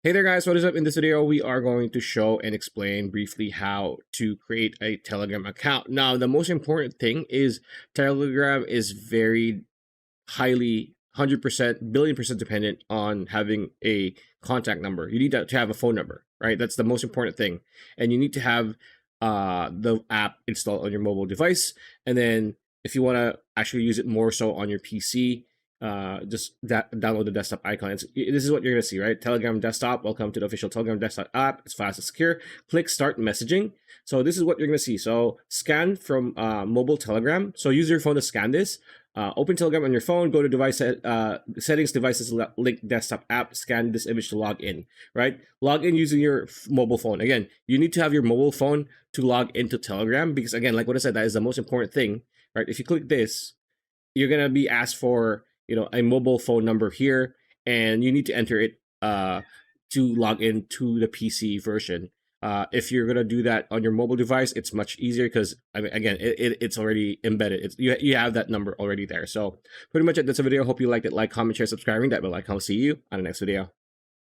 Hey there guys, what is up? In this video, we are going to show and explain briefly how to create a Telegram account. Now, the most important thing is Telegram is very highly 100% billion percent dependent on having a contact number. You need to have a phone number, right? That's the most important thing. And you need to have the app installed on your mobile device. And then if you want to actually use it more so on your PC, just download the desktop icon. This is what you're gonna see, right? Telegram desktop. Welcome to the official Telegram desktop app. It's fast and secure. Click start messaging. So this is what you're gonna see. So scan from mobile Telegram. So use your phone to scan this. Open Telegram on your phone. Go to device settings, devices, link desktop app. Scan this image to log in. Right? Log in using your mobile phone. Again, you need to have your mobile phone to log into Telegram because again, like what I said, that is the most important thing. Right? If you click this, you're gonna be asked for a mobile phone number here, and you need to enter it to log in to the PC version. If you're gonna do that on your mobile device, it's much easier because I mean, again, it's already embedded. You have that number already there. So pretty much that's a video. Hope you liked it. Like, comment, share, subscribing. That bell icon. I'll see you on the next video.